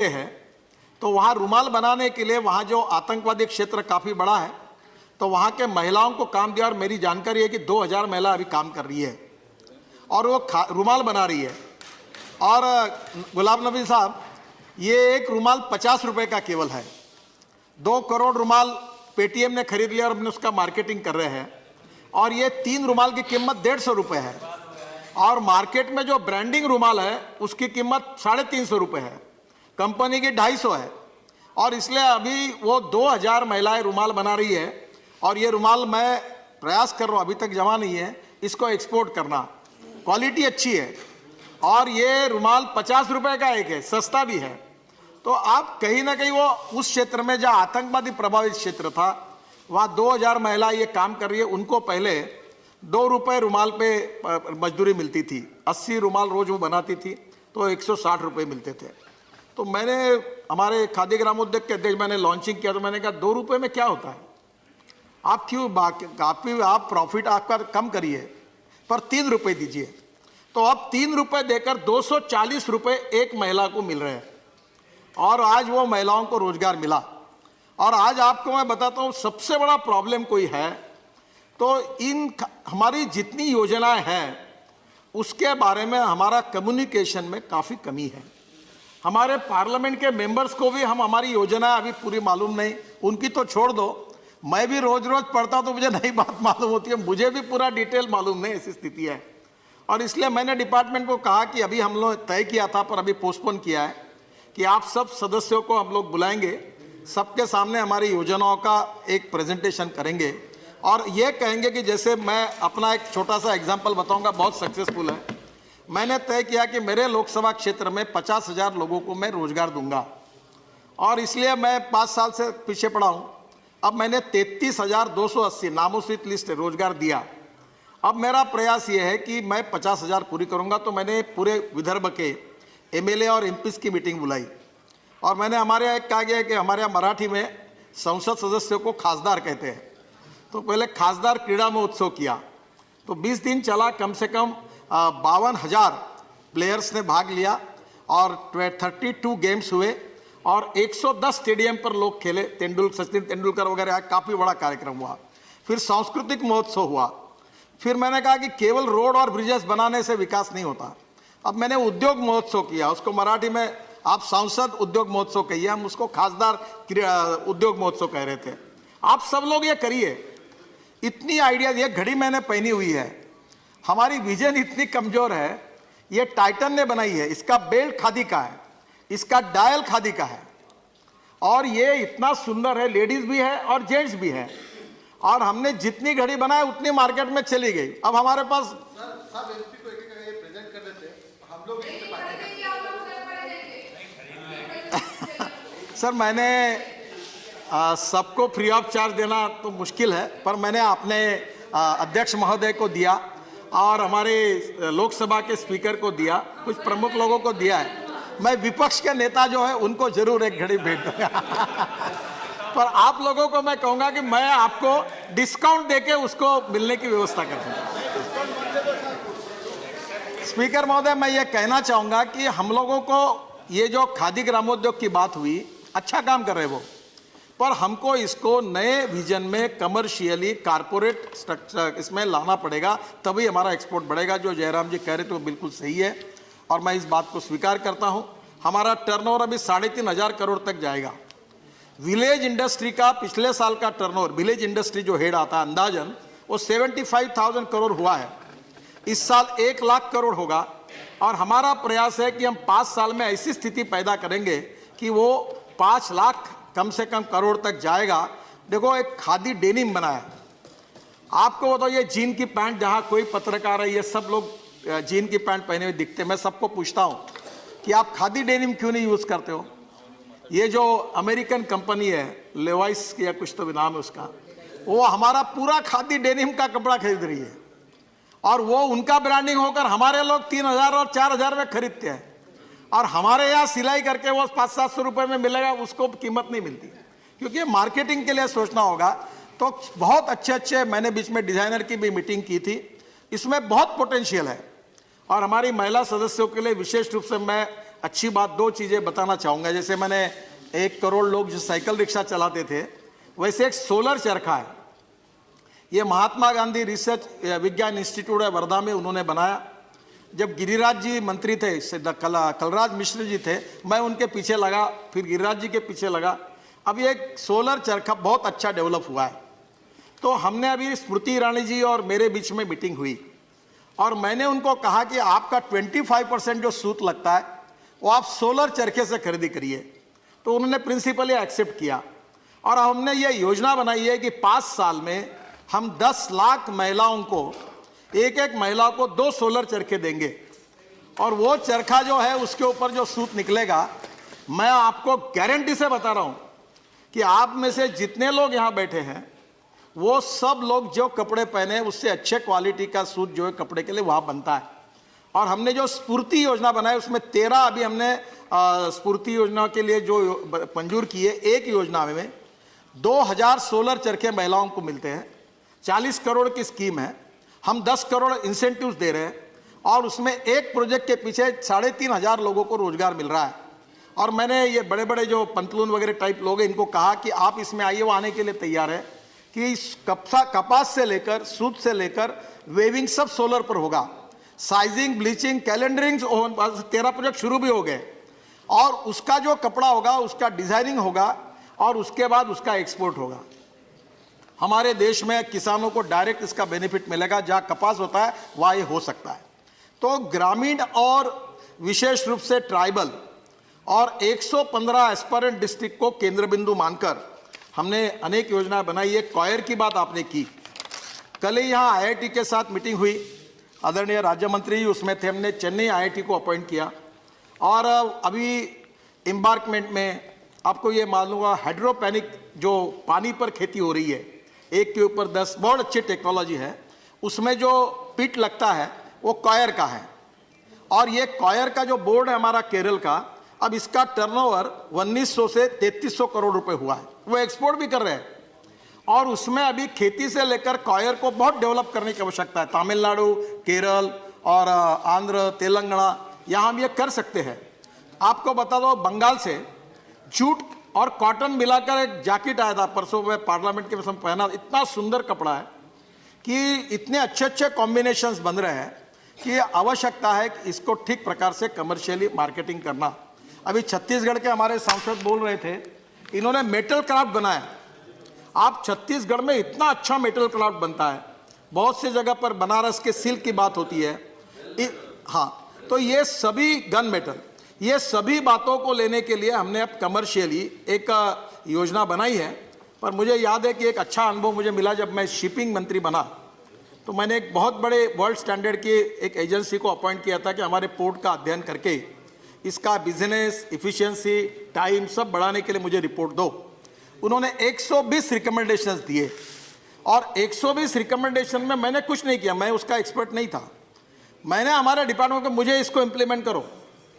है तो वहाँ रुमाल बनाने के लिए वहाँ जो आतंकवादी क्षेत्र काफ़ी बड़ा है तो वहाँ के महिलाओं को काम दिया और मेरी जानकारी है कि 2000 महिला अभी काम कर रही है और वो रुमाल बना रही है। और गुलाम नबी साहब, ये एक रुमाल 50 रुपये का केवल है। 2 करोड़ रुमाल पेटीएम ने खरीद लिया और अपने उसका मार्केटिंग कर रहे हैं और ये 3 रुमाल की कीमत 150 रुपये है और मार्केट में जो ब्रांडिंग रुमाल है उसकी कीमत 350 रुपये है, कंपनी की 250 है। और इसलिए अभी वो 2000 महिलाएं रुमाल बना रही है और ये रुमाल मैं प्रयास कर रहा हूँ, अभी तक जमा नहीं है, इसको एक्सपोर्ट करना। क्वालिटी अच्छी है और ये रुमाल 50 रुपये का एक है, सस्ता भी है। तो आप कहीं ना कहीं वो उस क्षेत्र में जहाँ आतंकवादी प्रभावित क्षेत्र था वहाँ 2000 महिला ये काम कर रही है। उनको पहले 2 रुपये रुमाल पे मजदूरी मिलती थी, 80 रुमाल रोज वो बनाती थी तो 160 रुपये मिलते थे। तो मैंने हमारे खादी ग्रामोद्योग के अध्यक्ष मैंने लॉन्चिंग किया तो मैंने कहा 2 रुपये में क्या होता है, आप क्यों आप प्रॉफिट आपका कम करिए पर 3 रुपये दीजिए। तो अब 3 रुपये देकर 240 रुपये एक महिला को मिल रहे हैं और आज वो महिलाओं को रोजगार मिला। और आज आपको मैं बताता हूँ सबसे बड़ा प्रॉब्लम कोई है तो इन हमारी जितनी योजनाएं हैं उसके बारे में हमारा कम्युनिकेशन में काफ़ी कमी है। हमारे पार्लियामेंट के मेंबर्स को भी हमारी योजना अभी पूरी मालूम नहीं, उनकी तो छोड़ दो, मैं भी रोज रोज पढ़ता तो मुझे नई बात मालूम होती है, मुझे भी पूरा डिटेल मालूम नहीं, ऐसी स्थिति है। और इसलिए मैंने डिपार्टमेंट को कहा कि अभी हम लोग तय किया था पर अभी पोस्टपोन किया है कि आप सब सदस्यों को हम लोग बुलाएंगे, सबके सामने हमारी योजनाओं का एक प्रेजेंटेशन करेंगे और ये कहेंगे कि जैसे मैं अपना एक छोटा सा एग्जाम्पल बताऊँगा, बहुत सक्सेसफुल है। मैंने तय किया कि मेरे लोकसभा क्षेत्र में 50,000 लोगों को मैं रोजगार दूंगा और इसलिए मैं 5 साल से पीछे पड़ा हूँ। अब मैंने 33,280 नामोसित लिस्ट रोजगार दिया। अब मेरा प्रयास ये है कि मैं 50,000 पूरी करूँगा। तो मैंने पूरे विदर्भ के एमएलए और एमपीस की मीटिंग बुलाई और मैंने हमारे यहाँ कहा गया कि हमारे यहाँ मराठी में संसद सदस्यों को खासदार कहते हैं। तो पहले खासदार क्रीड़ा महोत्सव किया तो 20 दिन चला, कम से कम 52,000 प्लेयर्स ने भाग लिया और 32 गेम्स हुए और 110 स्टेडियम पर लोग खेले, सचिन तेंदुलकर वगैरह, काफ़ी बड़ा कार्यक्रम हुआ। फिर सांस्कृतिक महोत्सव हुआ। फिर मैंने कहा कि केवल रोड और ब्रिजेस बनाने से विकास नहीं होता। अब मैंने उद्योग महोत्सव किया, उसको मराठी में आप सांसद उद्योग महोत्सव कहिए, हम उसको खासदार उद्योग महोत्सव कह रहे थे। आप सब लोग ये करिए, इतनी आइडियाज, ये घड़ी मैंने पहनी हुई है, हमारी विजन इतनी कमजोर है, ये टाइटन ने बनाई है, इसका बेल्ट खादी का है, इसका डायल खादी का है और ये इतना सुंदर है, लेडीज भी है और जेंट्स भी है और हमने जितनी घड़ी बनाई उतनी मार्केट में चली गई। अब हमारे पास सर मैंने सबको फ्री ऑफ चार्ज देना तो मुश्किल है पर मैंने अपने अध्यक्ष महोदय को दिया और हमारे लोकसभा के स्पीकर को दिया, कुछ प्रमुख लोगों को दिया है। मैं विपक्ष के नेता जो है उनको जरूर एक घड़ी भेंट दूंगा पर आप लोगों को मैं कहूंगा कि मैं आपको डिस्काउंट देके उसको मिलने की व्यवस्था कर दूंगा। स्पीकर महोदय, मैं ये कहना चाहूंगा कि हम लोगों को ये जो खादी ग्रामोद्योग की बात हुई, अच्छा काम कर रहे वो, पर हमको इसको नए विजन में कमर्शियली कारपोरेट स्ट्रक्चर इसमें लाना पड़ेगा, तभी हमारा एक्सपोर्ट बढ़ेगा। जो जयराम जी कह रहे थे वो बिल्कुल सही है और मैं इस बात को स्वीकार करता हूं। हमारा टर्नओवर अभी 3,500 करोड़ तक जाएगा। विलेज इंडस्ट्री का पिछले साल का टर्नओवर, विलेज इंडस्ट्री जो हेड आता है अंदाजन, वो 75,000 करोड़ हुआ है। इस साल 1 लाख करोड़ होगा और हमारा प्रयास है कि हम 5 साल में ऐसी स्थिति पैदा करेंगे कि वो 5 लाख कम से कम करोड़ तक जाएगा। देखो, एक खादी डेनिम बनाया, आपको बताओ, ये जीन की पैंट, जहाँ कोई पत्रकार है, ये सब लोग जीन की पैंट पहने हुए दिखते हैं। मैं सबको पूछता हूँ कि आप खादी डेनिम क्यों नहीं यूज़ करते हो? ये जो अमेरिकन कंपनी है लेवाइस या कुछ तो भी नाम है उसका, वो हमारा पूरा खादी डेनिम का कपड़ा खरीद रही है और वो उनका ब्रांडिंग होकर हमारे लोग 3,000 और 4,000 में खरीदते हैं और हमारे यहाँ सिलाई करके वो 500-700 रुपये में मिलेगा, उसको कीमत नहीं मिलती। क्योंकि मार्केटिंग के लिए सोचना होगा। तो बहुत अच्छे मैंने बीच में डिज़ाइनर की भी मीटिंग की थी, इसमें बहुत पोटेंशियल है और हमारी महिला सदस्यों के लिए विशेष रूप से मैं अच्छी बात, दो चीज़ें बताना चाहूँगा। जैसे मैंने 1 करोड़ लोग जो साइकिल रिक्शा चलाते थे, वैसे एक सोलर चरखा है, ये महात्मा गांधी रिसर्च विज्ञान इंस्टीट्यूट है वर्धा में, उन्होंने बनाया। जब गिरिराज जी मंत्री थे, कलराज मिश्र जी थे, मैं उनके पीछे लगा, फिर गिरिराज जी के पीछे लगा। अब ये एक सोलर चरखा बहुत अच्छा डेवलप हुआ है। तो हमने अभी स्मृति ईरानी जी और मेरे बीच में मीटिंग हुई और मैंने उनको कहा कि आपका 25% जो सूत लगता है वो आप सोलर चरखे से खरीदी करिए। तो उन्होंने प्रिंसिपली एक्सेप्ट किया और हमने ये योजना बनाई है कि 5 साल में हम 10 लाख महिलाओं को, एक महिला को 2 सोलर चरखे देंगे और वो चरखा जो है उसके ऊपर जो सूत निकलेगा, मैं आपको गारंटी से बता रहा हूँ कि आप में से जितने लोग यहाँ बैठे हैं वो सब लोग जो कपड़े पहने उससे अच्छे क्वालिटी का सूत जो है कपड़े के लिए वहाँ बनता है। और हमने जो स्फूर्ति योजना बनाई उसमें 13 अभी हमने स्फूर्ति योजना के लिए जो मंजूर किए। एक योजना में 2000 सोलर चरखे महिलाओं को मिलते हैं, 40 करोड़ की स्कीम है, हम 10 करोड़ इंसेंटिव्स दे रहे हैं और उसमें एक प्रोजेक्ट के पीछे 3500 लोगों को रोजगार मिल रहा है। और मैंने ये बड़े बड़े जो पंतलून वगैरह टाइप लोग हैं इनको कहा कि आप इसमें आइए, वो आने के लिए तैयार है कि कपास से लेकर सूत से लेकर वेविंग सब सोलर पर होगा। साइजिंग, ब्लीचिंग, कैलेंडरिंग 13 प्रोजेक्ट शुरू भी हो गए और उसका जो कपड़ा होगा उसका डिजाइनिंग होगा और उसके बाद उसका एक्सपोर्ट होगा। हमारे देश में किसानों को डायरेक्ट इसका बेनिफिट मिलेगा, जहाँ कपास होता है वहाँ ये हो सकता है। तो ग्रामीण और विशेष रूप से ट्राइबल और 115 एस्पायरेंट डिस्ट्रिक्ट को केंद्र बिंदु मानकर हमने अनेक योजना बनाई है। कॉयर की बात आपने की, कल ही यहाँ IIT के साथ मीटिंग हुई, आदरणीय राज्य मंत्री उसमें थे, हमने चेन्नई IIT को अपॉइंट किया और अभी एम्बार्कमेंट में आपको ये मालूम होगा हाइड्रोपोनिक जो पानी पर खेती हो रही है, 1 के ऊपर 10, बहुत अच्छी टेक्नोलॉजी है। उसमें जो पिट लगता है वो कॉयर का है और ये कॉयर का जो बोर्ड है हमारा केरल का, अब इसका टर्नओवर 1900 से 3300 करोड़ रुपए हुआ है, वो एक्सपोर्ट भी कर रहे हैं। और उसमें अभी खेती से लेकर कॉयर को बहुत डेवलप करने की आवश्यकता है। तमिलनाडु, केरल और आंध्र, तेलंगाना, यहाँ हम ये कर सकते हैं। आपको बता दो, बंगाल से जूट और कॉटन मिलाकर एक जैकेट आया था परसों में, पार्लियामेंट के समय पहना, इतना सुंदर कपड़ा है कि इतने अच्छे अच्छे कॉम्बिनेशंस बन रहे हैं कि आवश्यकता है कि इसको ठीक प्रकार से कमर्शियली मार्केटिंग करना। अभी छत्तीसगढ़ के हमारे सांसद बोल रहे थे, इन्होंने मेटल क्राफ्ट बनाया। आप छत्तीसगढ़ में इतना अच्छा मेटल क्राफ्ट बनता है, बहुत सी जगह पर बनारस के सिल्क की बात होती है। हाँ, तो ये सभी गन मेटल, ये सभी बातों को लेने के लिए हमने अब कमर्शियली एक योजना बनाई है। पर मुझे याद है कि एक अच्छा अनुभव मुझे मिला जब मैं शिपिंग मंत्री बना, तो मैंने एक बहुत बड़े वर्ल्ड स्टैंडर्ड की एक एजेंसी को अपॉइंट किया था कि हमारे पोर्ट का अध्ययन करके इसका बिजनेस इफिशिएंसी, टाइम सब बढ़ाने के लिए मुझे रिपोर्ट दो। उन्होंने 120 रिकमेंडेशंस दिए और 120 रिकमेंडेशन में मैंने कुछ नहीं किया, मैं उसका एक्सपर्ट नहीं था। मैंने हमारे डिपार्टमेंट को, मुझे इसको इम्प्लीमेंट करो,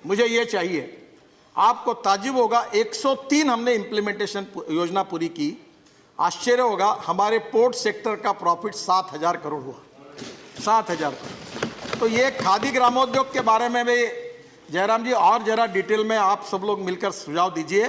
मुझे ये चाहिए। आपको ताज्जुब होगा, 103 हमने इम्प्लीमेंटेशन योजना पूरी की। आश्चर्य होगा, हमारे पोर्ट सेक्टर का प्रॉफिट 7000 करोड़ हुआ, 7000 करोड़। तो ये खादी ग्रामोद्योग के बारे में भी जयराम जी और जरा डिटेल में आप सब लोग मिलकर सुझाव दीजिए।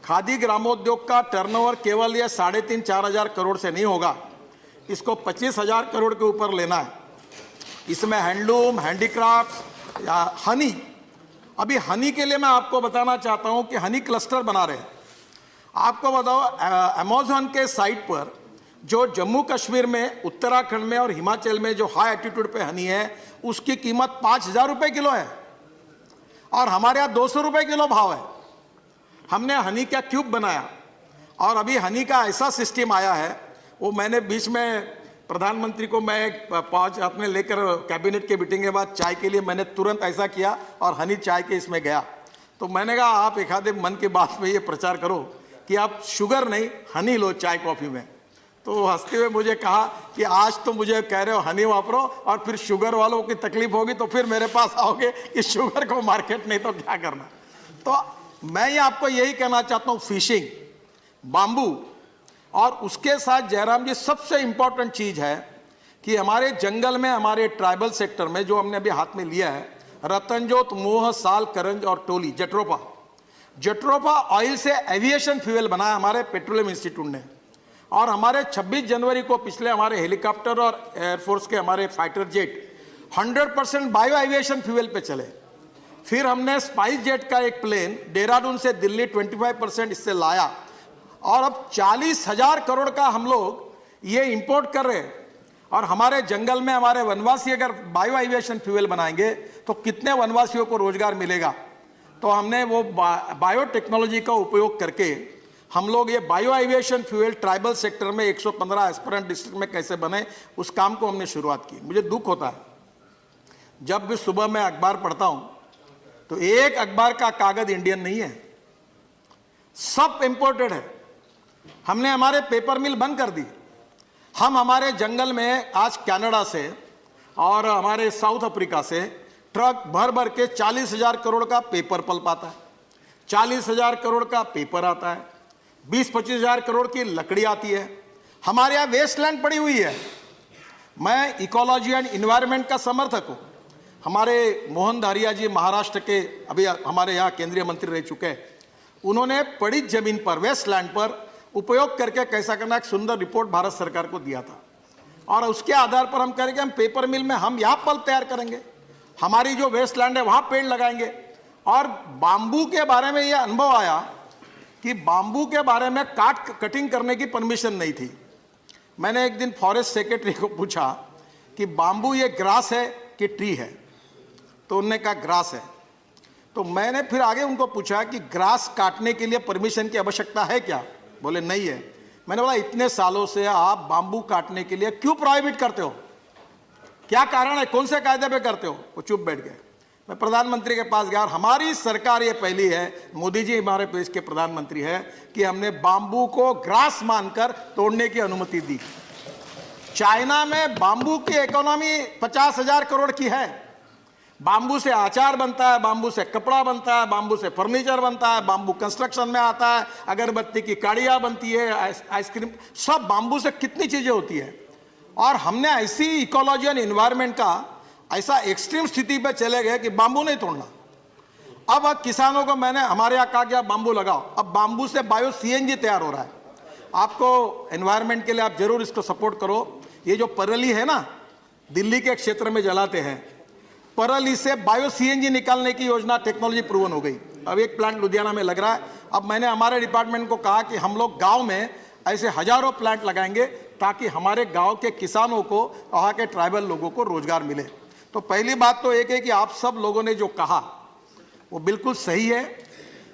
खादी ग्रामोद्योग का टर्नओवर केवल ये 3500-4 हजार करोड़ से नहीं होगा, इसको 25,000 करोड़ के ऊपर लेना है। इसमें हैंडलूम, हैंडीक्राफ्ट या हनी, अभी हनी के लिए मैं आपको बताना चाहता हूं कि हनी क्लस्टर बना रहे हैं। आपको बताओ, अमेज़न के साइट पर जो जम्मू कश्मीर में, उत्तराखंड में और हिमाचल में जो हाई एल्टीट्यूड पे हनी है, उसकी कीमत 5,000 रुपये किलो है और हमारे यहाँ 200 रुपये किलो भाव है। हमने हनी का क्यूब बनाया और अभी हनी का ऐसा सिस्टम आया है, वो मैंने बीच में प्रधानमंत्री को मैं 5 अपने लेकर कैबिनेट के मीटिंग के बाद चाय के लिए मैंने तुरंत ऐसा किया और हनी चाय के इसमें गया। तो मैंने कहा आप एक आधे मन की बात में ये प्रचार करो कि आप शुगर नहीं हनी लो चाय कॉफ़ी में। तो हंसते हुए मुझे कहा कि आज तो मुझे कह रहे हो हनी वापरो और फिर शुगर वालों की तकलीफ होगी तो फिर मेरे पास आओगे कि शुगर को मार्केट नहीं तो क्या करना। तो मैं ये आपको यही कहना चाहता हूँ, फिशिंग, बाम्बू और उसके साथ जयराम जी सबसे इंपॉर्टेंट चीज़ है कि हमारे जंगल में, हमारे ट्राइबल सेक्टर में जो हमने अभी हाथ में लिया है, रतनजोत, मोह, साल, करंज और टोली, जट्रोफा ऑयल से एविएशन फ्यूल बनाया हमारे पेट्रोलियम इंस्टीट्यूट ने। और हमारे 26 जनवरी को पिछले हमारे हेलीकॉप्टर और एयरफोर्स के हमारे fighter jet 100% bio aviation fuel पे चले। फिर हमने स्पाइस जेट का एक प्लेन देहरादून से दिल्ली 25% इससे लाया, और अब 40,000 करोड़ का हम लोग ये इंपोर्ट कर रहे हैं। और हमारे जंगल में हमारे वनवासी अगर बायो एविएशन फ्यूल बनाएंगे तो कितने वनवासियों को रोजगार मिलेगा। तो हमने वो बायोटेक्नोलॉजी का उपयोग करके हम लोग ये bio aviation fuel tribal sector में 115 एस्पिरेंट डिस्ट्रिक्ट में कैसे बने, उस काम को हमने शुरुआत की। मुझे दुख होता है जब भी सुबह मैं अखबार पढ़ता हूं तो एक अखबार का कागज इंडियन नहीं है, सब इंपोर्टेड है। हमने हमारे पेपर मिल बंद कर दी। हम हमारे जंगल में आज कनाडा से और हमारे साउथ अफ्रीका से ट्रक भर भर के 40,000 करोड़ का पेपर पल्प आता है, 40,000 करोड़ का पेपर आता है, 20-25 हजार करोड़ की लकड़ी आती है। हमारे यहाँ वेस्टलैंड पड़ी हुई है। मैं इकोलॉजी एंड इन्वायरमेंट का समर्थक हूँ। हमारे मोहन धारिया जी महाराष्ट्र के अभी हमारे यहाँ केंद्रीय मंत्री रह चुके हैं। उन्होंने पड़ी जमीन पर, वेस्टलैंड पर उपयोग करके कैसा करना एक सुंदर रिपोर्ट भारत सरकार को दिया था। और उसके आधार पर हम करेंगे, हम पेपर मिल में हम यहाँ पल्प तैयार करेंगे, हमारी जो वेस्टलैंड है वहाँ पेड़ लगाएंगे। और बाम्बू के बारे में यह अनुभव आया कि बाम्बू के बारे में कटिंग करने की परमिशन नहीं थी। मैंने एक दिन फॉरेस्ट सेक्रेटरी को पूछा कि बाम्बू ये ग्रास है कि ट्री है, तो उन्होंने कहा ग्रास है। तो मैंने फिर आगे उनको पूछा कि ग्रास काटने के लिए परमिशन की आवश्यकता है क्या? बोले नहीं है। मैंने बोला इतने सालों से आप बाम्बू काटने के लिए क्यों प्रोहिबिट करते हो, क्या कारण है, कौन से कायदे पे करते हो? वो चुप बैठ गए। मैं प्रधानमंत्री के पास गया और हमारी सरकार ये पहली है, मोदी जी हमारे देश के प्रधानमंत्री है, कि हमने बाम्बू को ग्रास मानकर तोड़ने की अनुमति दी। चाइना में बाम्बू की इकोनॉमी 50,000 करोड़ की है। बाम्बू से अचार बनता है, बाम्बू से कपड़ा बनता है, बाम्बू से फर्नीचर बनता है, बाम्बू कंस्ट्रक्शन में आता है, अगरबत्ती की काड़ियाँ बनती है, आइसक्रीम, सब बाम्बू से कितनी चीज़ें होती है। और हमने ऐसी इकोलॉजी एंड इन्वायरमेंट का ऐसा एक्सट्रीम स्थिति पे चले गए कि बाम्बू नहीं तोड़ना। अब किसानों को मैंने हमारे यहाँ कहा कि आप बाम्बू लगाओ। अब बाम्बू से बायो सीएनजी तैयार हो रहा है। आपको एनवायरनमेंट के लिए आप जरूर इसको सपोर्ट करो। ये जो परली है ना, दिल्ली के क्षेत्र में जलाते हैं, परली से बायो सीएनजी निकालने की योजना टेक्नोलॉजी प्रूवन हो गई। अब एक प्लांट लुधियाना में लग रहा है। अब मैंने हमारे डिपार्टमेंट को कहा कि हम लोग गाँव में ऐसे हजारों प्लांट लगाएंगे ताकि हमारे गाँव के किसानों को, वहाँ के ट्राइबल लोगों को रोजगार मिले। तो पहली बात तो एक है कि आप सब लोगों ने जो कहा वो बिल्कुल सही है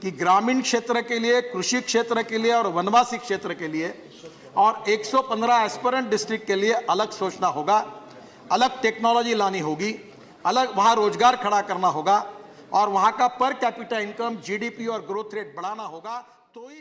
कि ग्रामीण क्षेत्र के लिए, कृषि क्षेत्र के लिए और वनवासी क्षेत्र के लिए और 115 एस्पिरेंट डिस्ट्रिक्ट के लिए अलग सोचना होगा, अलग टेक्नोलॉजी लानी होगी, अलग वहाँ रोजगार खड़ा करना होगा और वहाँ का पर कैपिटा इनकम, जीडीपी और ग्रोथ रेट बढ़ाना होगा। तो ही